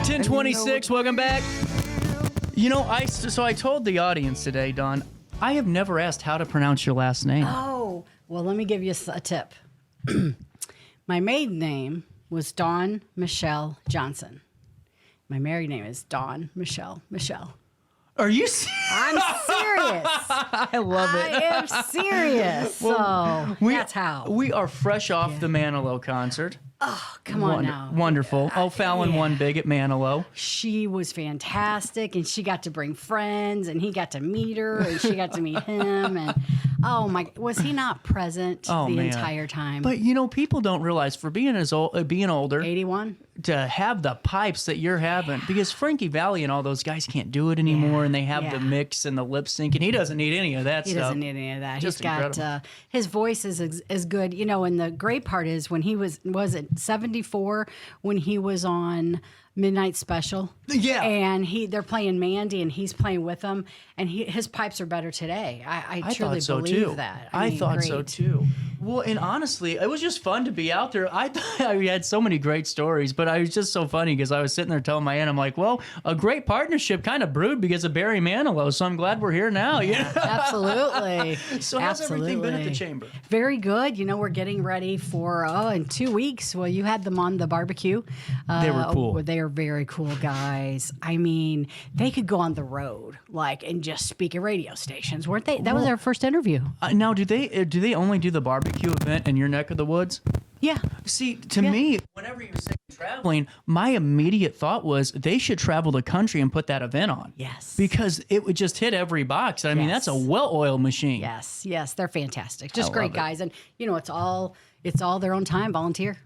1026, welcome back. You know, I told the audience today, Dawn, I have never asked how to pronounce your last name. Oh, well, let me give you a tip. My maiden name was Dawn Mushill Johnson. My married name is Dawn Mushill. Are you serious? I'm serious. I love it. I am serious. Well, so that's how. We are fresh off the Manilow concert. Oh, come on now. Wonderful. Fallon won big at Manilow. She was fantastic, and she got to bring friends, and he got to meet her, and she got to meet him. And oh my, was he not present the entire time? But you know, people don't realize for being being older, 81, to have the pipes that you're having, because Frankie Valli and all those guys can't do it anymore, and they have the mix and the lip sync, and he doesn't need any of that stuff. He doesn't need any of that. Just He's got his voice is good, you know. And the great part is when he was it 74 when he was on Midnight Special. Yeah. And they're playing Mandy and he's playing with them, and his pipes are better today. I truly believe that. I thought so too. Well, and honestly, it was just fun to be out there. I thought we had so many great stories, but I was just so funny because I was sitting there telling my aunt, I'm like, well, a great partnership kind of brewed because of Barry Manilow, so I'm glad we're here now. Yeah, absolutely. So how's everything been at the chamber? Very good. You know, we're getting ready for, in 2 weeks. Well, you had them on the barbecue. They were cool. They are very cool guys. I mean, they could go on the road, and just speak at radio stations, weren't they? That was our first interview. Now, do they only do the barbecue event in your neck of the woods? Yeah. See, to me, whenever you say traveling, my immediate thought was they should travel the country and put that event on. Yes. Because it would just hit every box. I mean, that's a well-oiled machine. Yes, they're fantastic. Just great guys. And, you know, it's all their own time, volunteer.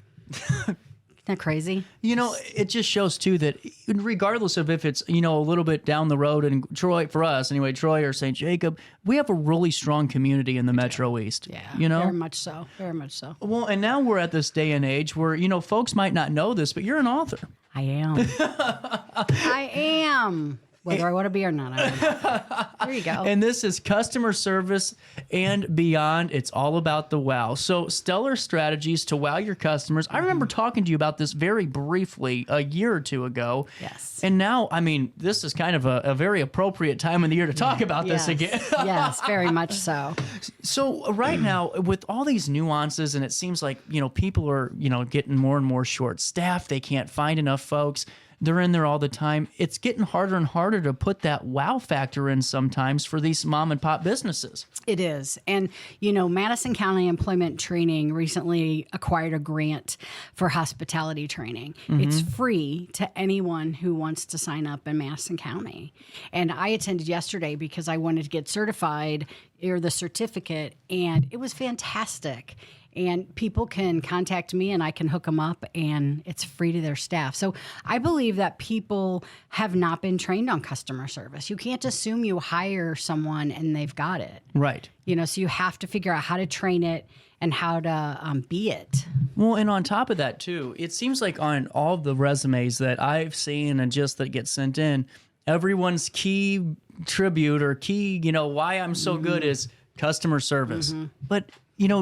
Isn't that crazy? You know, it just shows, too, that regardless of if it's, a little bit down the road in Troy, for us anyway, Troy or St. Jacob, we have a really strong community in the Metro East. Yeah, very much so. Very much so. Well, and now we're at this day and age where, folks might not know this, but you're an author. I am. I am. Whether I want to be or not, I don't know. There you go. And this is customer service and beyond. It's all about the wow. So stellar strategies to wow your customers. I remember talking to you about this very briefly a year or two ago. Yes. And now, I mean, this is kind of a very appropriate time of the year to talk about this again. Yes, very much so. So right now, with all these nuances, and it seems like, people are, getting more and more short-staffed. They can't find enough folks. They're in there all the time. It's getting harder and harder to put that wow factor in sometimes for these mom and pop businesses. It is. And, Madison County Employment Training recently acquired a grant for hospitality training. Mm-hmm. It's free to anyone who wants to sign up in Madison County. And I attended yesterday because I wanted to get certified or the certificate, and it was fantastic. And people can contact me and I can hook them up, and it's free to their staff. So I believe that people have not been trained on customer service. You can't assume you hire someone and they've got it. Right. So you have to figure out how to train it and how to be it. Well, and on top of that, too, it seems like on all the resumes that I've seen and just that get sent in, everyone's key tribute or key, why I'm so good is customer service. Mm-hmm. But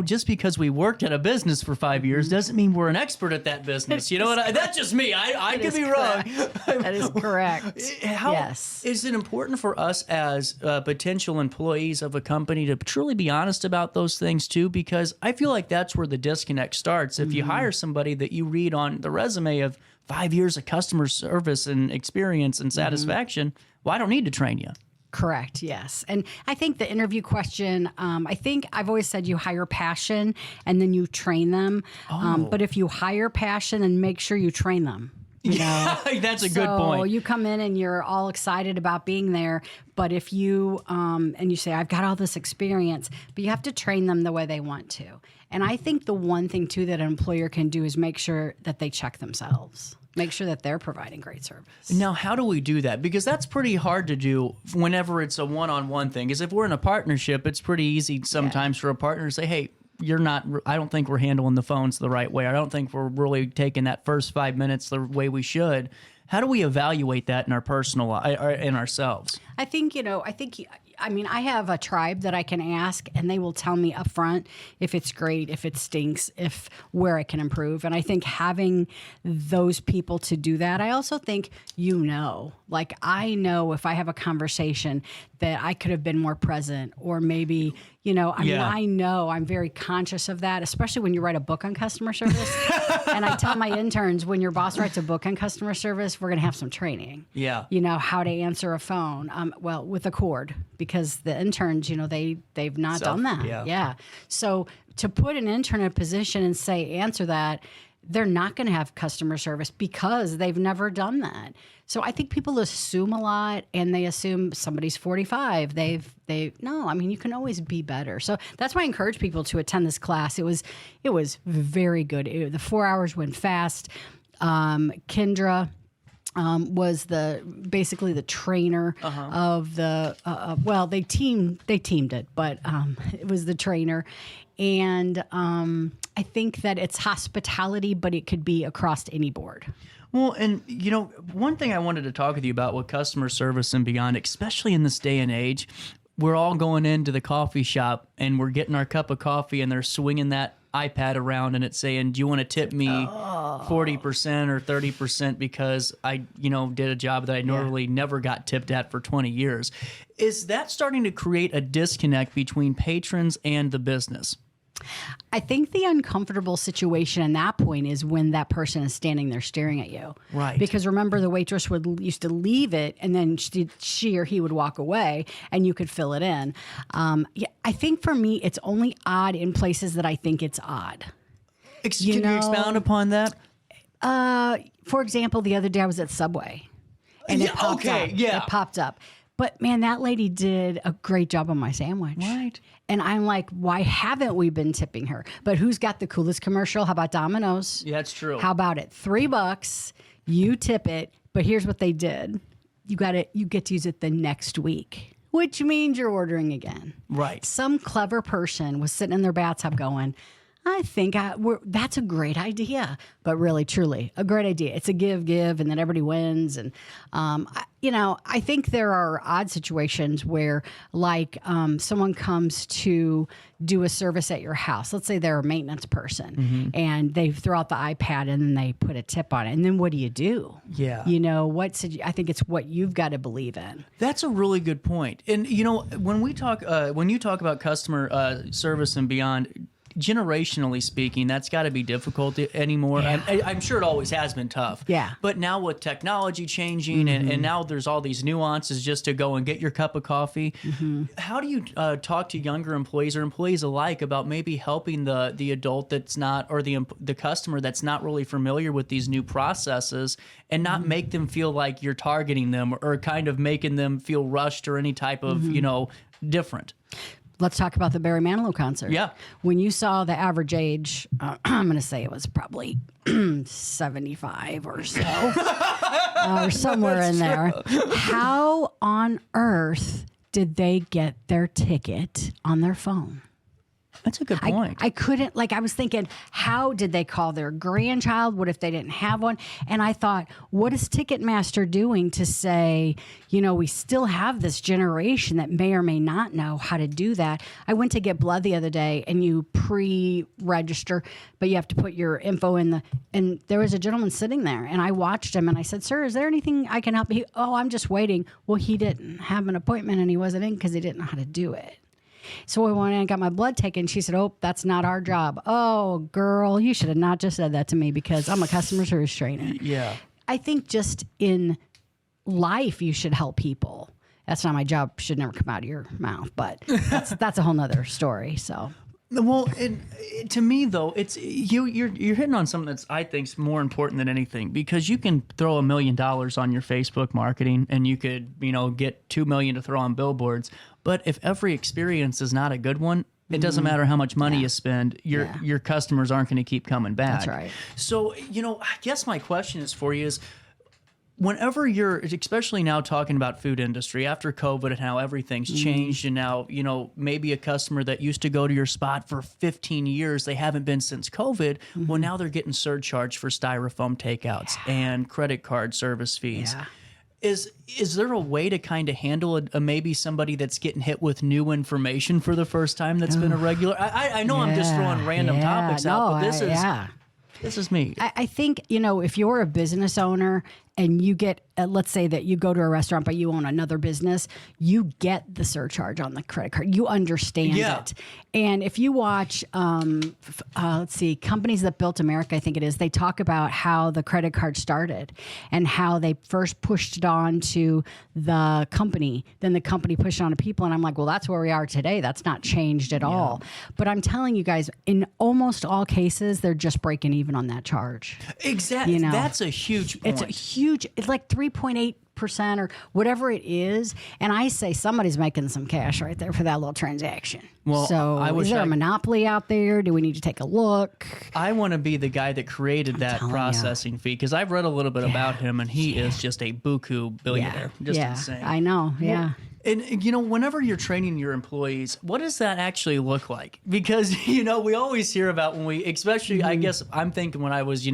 just because we worked at a business for 5 years doesn't mean we're an expert at that business. You know what? That's just me. I could be wrong. That is correct. Yes. Is it important for us as potential employees of a company to truly be honest about those things too? Because I feel like that's where the disconnect starts. If you hire somebody that you read on the resume of 5 years of customer service and experience and satisfaction, well, I don't need to train you. Correct. Yes. And I think the interview question, I think I've always said you hire passion and then you train them. But if you hire passion, then make sure you train them. That's a good point. So you come in and you're all excited about being there. But if you, and you say, I've got all this experience, but you have to train them the way they want to. And I think the one thing too that an employer can do is make sure that they check themselves. Make sure that they're providing great service. Now, how do we do that? Because that's pretty hard to do whenever it's a one-on-one thing. Because if we're in a partnership, it's pretty easy sometimes for a partner to say, hey, I don't think we're handling the phones the right way. I don't think we're really taking that first 5 minutes the way we should. How do we evaluate that in our personal, in ourselves? I think, I mean, I have a tribe that I can ask, and they will tell me up front if it's great, if it stinks, if where I can improve. And I think having those people to do that, I also think, like I know if I have a conversation that I could have been more present, or maybe, I know I'm very conscious of that, especially when you write a book on customer service. And I tell my interns, when your boss writes a book on customer service, we're going to have some training. Yeah. How to answer a phone, with a cord, because the interns, they've not done that. Yeah. So to put an intern in a position and say, answer that, they're not going to have customer service because they've never done that. So I think people assume a lot, and they assume somebody's 45. You can always be better. So that's why I encourage people to attend this class. It was very good. The 4 hours went fast. Kendra was basically the trainer of the, they teamed it, but it was the trainer. And I think that it's hospitality, but it could be across any board. Well, and one thing I wanted to talk with you about with customer service and beyond, especially in this day and age, we're all going into the coffee shop and we're getting our cup of coffee, and they're swinging that iPad around and it's saying, do you want to tip me 40% or 30% because I, did a job that I normally never got tipped at for 20 years. Is that starting to create a disconnect between patrons and the business? I think the uncomfortable situation in that point is when that person is standing there staring at you. Right. Because remember, the waitress used to leave it, and then she or he would walk away, and you could fill it in. I think for me, it's only odd in places that I think it's odd. Can you expound upon that? For example, the other day I was at Subway, and it popped up. Yeah. It popped up. But man, that lady did a great job on my sandwich. Right. And I'm like, why haven't we been tipping her? But who's got the coolest commercial? How about Domino's? Yeah, that's true. How about it? $3, you tip it. But here's what they did. You get to use it the next week, which means you're ordering again. Right. Some clever person was sitting in their bathtub going, I think that's a great idea, but really, truly, a great idea. It's a give, and then everybody wins. And, I think there are odd situations where, like, someone comes to do a service at your house. Let's say they're a maintenance person, and they throw out the iPad and then they put a tip on it. And then what do you do? Yeah. I think it's what you've got to believe in. That's a really good point. And, when you talk about customer service and beyond, generationally speaking, that's got to be difficult anymore. Yeah. I'm sure it always has been tough. Yeah. But now with technology changing and now there's all these nuances just to go and get your cup of coffee. How do you talk to younger employees or employees alike about maybe helping the adult that's not, or the customer that's not really familiar with these new processes, and not make them feel like you're targeting them or kind of making them feel rushed or any type of, different? Let's talk about the Barry Manilow concert. Yeah. When you saw the average age, I'm going to say it was probably 75 or so, or somewhere in there. How on earth did they get their ticket on their phone? That's a good point. I couldn't, I was thinking, how did they call their grandchild? What if they didn't have one? And I thought, what is Ticketmaster doing to say, we still have this generation that may or may not know how to do that? I went to get blood the other day, and you pre-register, but you have to put your info in and there was a gentleman sitting there, and I watched him, and I said, sir, is there anything I can help you? Oh, I'm just waiting. Well, he didn't have an appointment, and he wasn't in because he didn't know how to do it. So I went and got my blood taken. She said, oh, that's not our job. Oh, girl, you should have not just said that to me because I'm a customer service trainer. Yeah. I think just in life, you should help people. That's not my job. Should never come out of your mouth, but that's a whole nother story. So. Well, to me though, it's you're hitting on something that's, I think, is more important than anything, because you can throw $1 million on your Facebook marketing, and you could get $2 million to throw on billboards. But if every experience is not a good one, it doesn't matter how much money you spend. Your customers aren't going to keep coming back. That's right. So I guess my question is for you is, whenever you're, especially now talking about food industry after COVID and how everything's changed, and now, maybe a customer that used to go to your spot for 15 years, they haven't been since COVID. Well, now they're getting surcharged for styrofoam takeouts and credit card service fees. Yeah. Is there a way to kind of handle maybe somebody that's getting hit with new information for the first time that's been a regular? I know I'm just throwing random topics out, but this is me. I think, if you're a business owner and you get, let's say that you go to a restaurant, but you own another business, you get the surcharge on the credit card. You understand it. And if you watch, let's see, Companies That Built America, I think it is, they talk about how the credit card started and how they first pushed it on to the company. Then the company pushed it on to people. And I'm like, well, that's where we are today. That's not changed at all. But I'm telling you guys, in almost all cases, they're just breaking even on that charge. Exactly. That's a huge point. It's like 3.8% or whatever it is. And I say somebody's making some cash right there for that little transaction. Well, so is there a monopoly out there? Do we need to take a look? I want to be the guy that created that processing fee, because I've read a little bit about him, and he is just a buku billionaire. Just insane. I know. Yeah. And, whenever you're training your employees, what does that actually look like? Because, we always hear about especially, I guess I'm thinking when I was,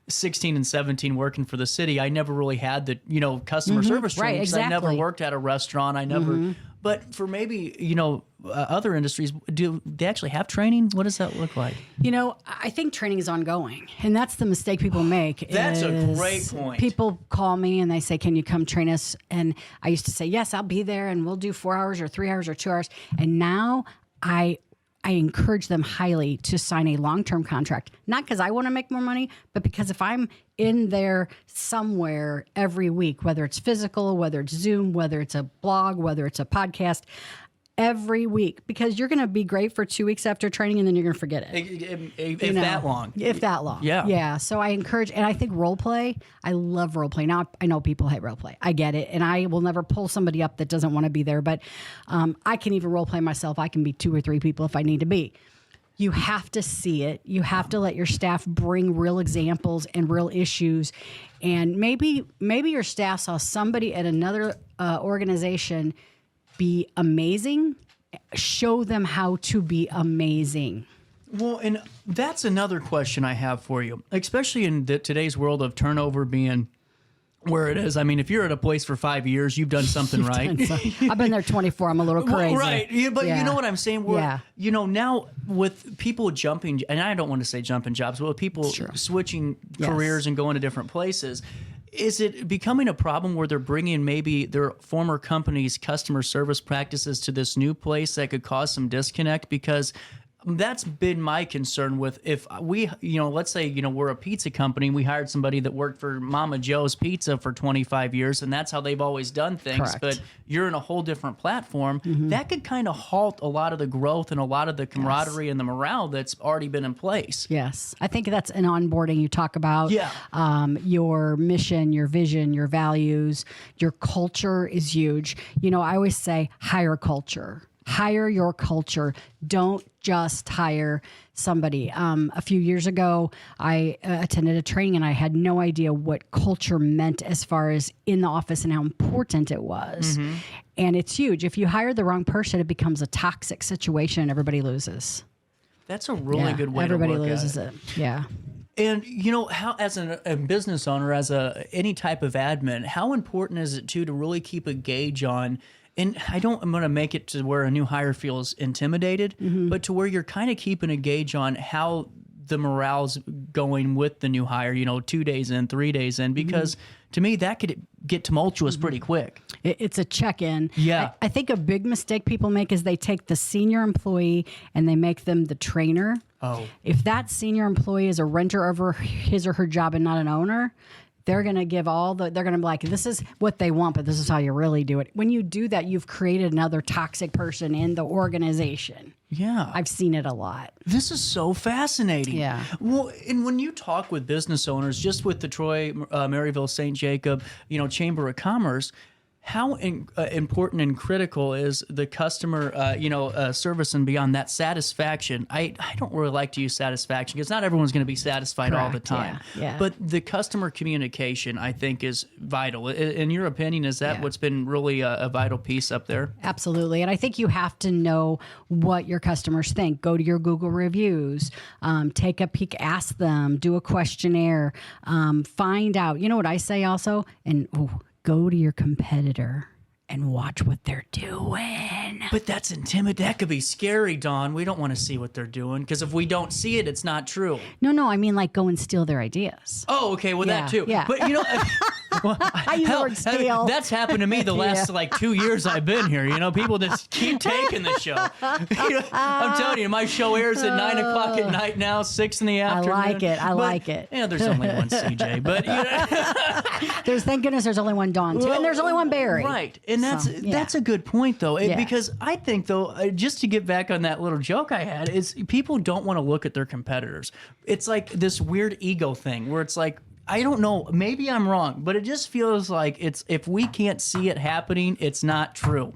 16 and 17 working for the city, I never really had the, customer service training. Right, exactly. I never worked at a restaurant. I never, but for maybe, other industries, do they actually have training? What does that look like? I think training is ongoing, and that's the mistake people make. That's a great point. People call me and they say, "Can you come train us?" And I used to say, "Yes, I'll be there, and we'll do 4 hours or 3 hours or 2 hours." And now I encourage them highly to sign a long-term contract, not because I want to make more money, but because if I'm in there somewhere every week, whether it's physical, whether it's Zoom, whether it's a blog, whether it's a podcast, every week, because you're going to be great for 2 weeks after training and then you're going to forget it. If that long. If that long. Yeah. Yeah. So I encourage, and I think role play, I love role play. Now, I know people hate role play. I get it. And I will never pull somebody up that doesn't want to be there. But I can even role play myself. I can be 2 or 3 people if I need to be. You have to see it. You have to let your staff bring real examples and real issues. And maybe your staff saw somebody at another organization be amazing. Show them how to be amazing. Well, and that's another question I have for you, especially in today's world of turnover being where it is. I mean, if you're at a place for 5 years, you've done something right. I've been there 24. I'm a little crazy. Right. Yeah, but you know what I'm saying? Now with people jumping, and I don't want to say jumping jobs, but with people switching careers and going to different places, is it becoming a problem where they're bringing maybe their former company's customer service practices to this new place that could cause some disconnect? Because that's been my concern with, if we, let's say, we're a pizza company and we hired somebody that worked for Mama Joe's Pizza for 25 years and that's how they've always done things. Correct. But you're in a whole different platform. That could kind of halt a lot of the growth and a lot of the camaraderie and the morale that's already been in place. Yes. I think that's an onboarding. You talk about your mission, your vision, your values, your culture is huge. I always say hire culture. Hire your culture. Don't just hire somebody. A few years ago, I attended a training and I had no idea what culture meant as far as in the office and how important it was. And it's huge. If you hire the wrong person, it becomes a toxic situation and everybody loses. That's a really good way to look at it. Everybody loses it. Yeah. And how, as a business owner, as any type of admin, how important is it to really keep a gauge on? And I'm going to make it to where a new hire feels intimidated, but to where you're kind of keeping a gauge on how the morale's going with the new hire, 2 days in, 3 days in, because to me, that could get tumultuous pretty quick. It's a check-in. Yeah. I think a big mistake people make is they take the senior employee and they make them the trainer. Oh. If that senior employee is a renter over his or her job and not an owner, they're going to give they're going to be like, this is what they want, but this is how you really do it. When you do that, you've created another toxic person in the organization. Yeah. I've seen it a lot. This is so fascinating. Yeah. Well, and when you talk with business owners, just with the Troy, Maryville, St. Jacob, Chamber of Commerce, how important and critical is the customer, service and beyond that satisfaction? I don't really like to use satisfaction because not everyone's going to be satisfied all the time. Yeah. But the customer communication, I think, is vital. In your opinion, is that what's been really a vital piece up there? Absolutely. And I think you have to know what your customers think. Go to your Google reviews, take a peek, ask them, do a questionnaire, find out. You know what I say also? And go to your competitor and watch what they're doing. But that's intimidating. That could be scary, Dawn. We don't want to see what they're doing because if we don't see it, it's not true. No, I mean like go and steal their ideas. Oh, okay. Well, that too. Yeah. But, you know, well, I use the word steal. That's happened to me the last like 2 years I've been here. You know, people just keep taking the show. You know, I'm telling you, my show airs at 9 o'clock at night now, 6 in the afternoon. I like it. Yeah, there's only one CJ, but you know. Thank goodness there's only one Dawn too, and there's only one Barry. Right, and that's a good point though, because I think though, just to get back on that little joke I had, is people don't want to look at their competitors. It's like this weird ego thing where it's like, I don't know, maybe I'm wrong, but it just feels like it's if we can't see it happening, it's not true.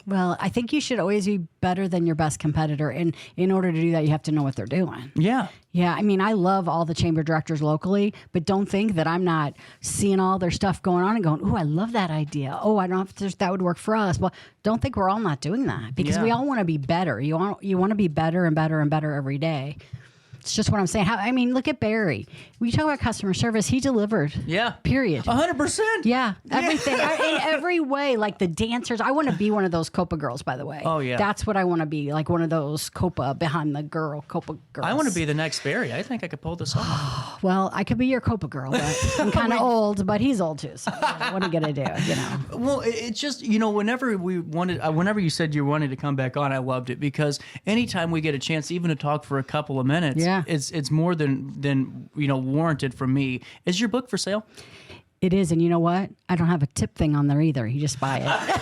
Well, I think you should always be better than your best competitor. And in order to do that, you have to know what they're doing. Yeah. Yeah. I mean, I love all the chamber directors locally, but don't think that I'm not seeing all their stuff going on and going, oh, I love that idea. Oh, I don't know if that would work for us. Well, don't think we're all not doing that because we all want to be better. You want to be better and better and better every day. It's just what I'm saying. I mean, look at Barry. We talk about customer service. He delivered. Yeah. Period. 100%. Yeah. Everything. In every way. Like the dancers. I want to be one of those Copa girls, by the way. Oh, yeah. That's what I want to be. Like one of those Copa behind the Copa girls. I want to be the next Barry. I think I could pull this off. Well, I could be your Copa girl, but I'm kind of old, but he's old too. So what are you going to do, you know? Well, it's just, you know, whenever you said you wanted to come back on, I loved it because anytime we get a chance even to talk for a couple of minutes, it's more than you know warranted from me. Is your book for sale? It is, and you know what? I don't have a tip thing on there either. You just buy it.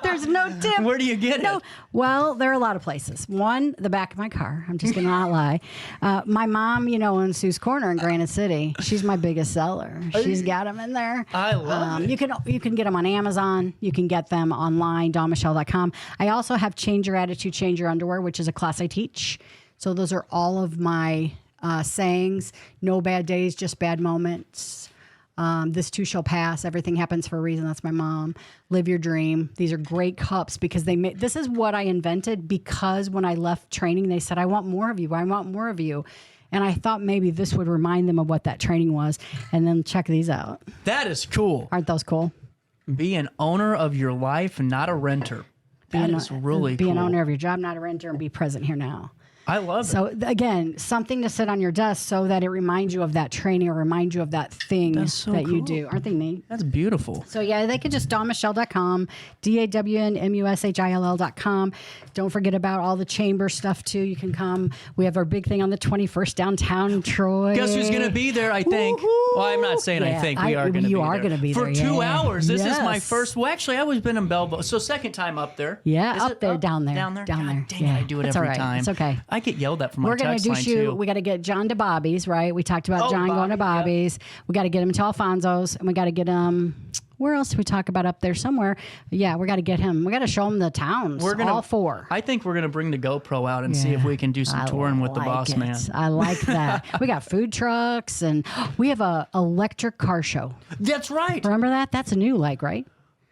There's no tip. Where do you get it? Well, there are a lot of places. One, the back of my car. I'm just going to not lie. My mom, you know, in Sue's Corner in Granite City, she's my biggest seller. She's got them in there. I love it. You can get them on Amazon. You can get them online, DawnMushill.com. I also have Change Your Attitude, Change Your Underwear, which is a class I teach. So those are all of my sayings. No bad days, just bad moments. This too shall pass. Everything happens for a reason. That's my mom. Live your dream. These are great cups because this is what I invented because when I left training, they said, I want more of you. I want more of you. And I thought maybe this would remind them of what that training was. And then check these out. That is cool. Aren't those cool? Be an owner of your life and not a renter. That is really cool. Be an owner of your job, not a renter, and be present here now. I love it. So again, something to sit on your desk so that it reminds you of that training or reminds you of that thing that you do. Aren't they neat? That's beautiful. So yeah, they could just DawnMushill.com, DawnMushill.com. Don't forget about all the chamber stuff too. You can come. We have our big thing on the 21st downtown Troy. Guess who's going to be there, I think? Woo-hoo. Well, I'm not saying I think. We are going to be there. You are going to be there. For 2 hours. This is my first. Well, actually, I was been in Belleville. So second time up there. Yeah, up there, down there. Down there? Down there. Dang it, I do it It's every all right. time. It's okay. I get yelled at from my We're going text to line, do too. We got to get John to Bobby's, right? We talked about John going to Bobby's. Yeah. We got to get him to Alfonso's, and we got to get him. Where else do we talk about up there somewhere? Yeah, we got to get him. We got to show him the towns. All four. I think we're going to bring the GoPro out and see if we can do some touring with the boss man. I like that. We got food trucks, and we have a electric car show. That's right. Remember that? That's a new right?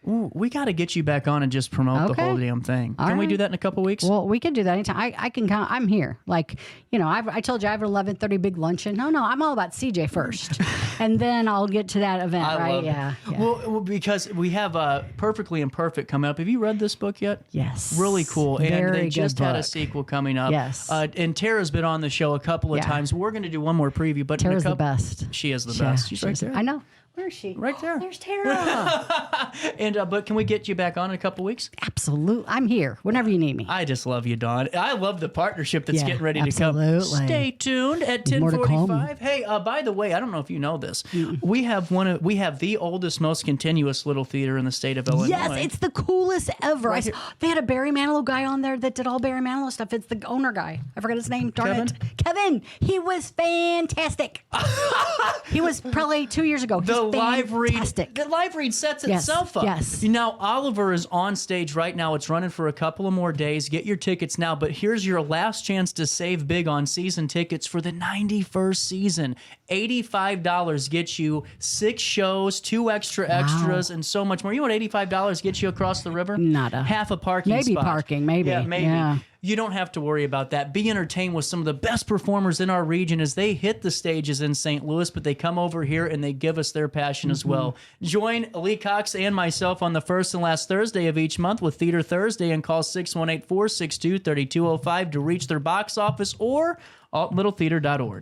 Ooh, we got to get you back on and just promote the whole damn thing. Can we do that in a couple weeks? Well, we can do that anytime. I can count. I'm here. Like, you know, I told you I have an 11:30 big luncheon. No, I'm all about CJ first, and then I'll get to that event. Right? Yeah. Well, because we have Perfectly Imperfect coming up. Have you read this book yet? Yes. Really cool. Very and they good just had a book. sequel coming up. Yes. And Tara's been on the show a couple of times. We're going to do one more preview. But Tara's the best. She is the best. She's right there. I know. Where is she? Right there. There's Tara. And but can we get you back on in a couple weeks? Absolutely. I'm here whenever you need me. I just love you, Dawn. I love the partnership that's getting ready to come. Stay tuned at 10:45. Hey, by the way, I don't know if you know this. We have the oldest, most continuous little theater in the state of Illinois. Yes, it's the coolest ever. Right they had a Barry Manilow guy on there that did all Barry Manilow stuff. It's the owner guy. I forgot his name. Darn it. Kevin. He was fantastic. He was probably 2 years ago. The live read sets itself up. Yes. Now Oliver is on stage right now. It's running for a couple of more days. Get your tickets now. But here's your last chance to save big on season tickets for the 91st season. $85 gets you 6 shows, 2 extras, and so much more. You know what $85 gets you across the river? Nada. Half a parking maybe spot. Parking. Maybe. Yeah, maybe. Yeah. You don't have to worry about that. Be entertained with some of the best performers in our region as they hit the stages in St. Louis, but they come over here and they give us their passion as well. Join Lee Cox and myself on the first and last Thursday of each month with Theater Thursday and call 618-462-3205 to reach their box office or altlittletheater.org.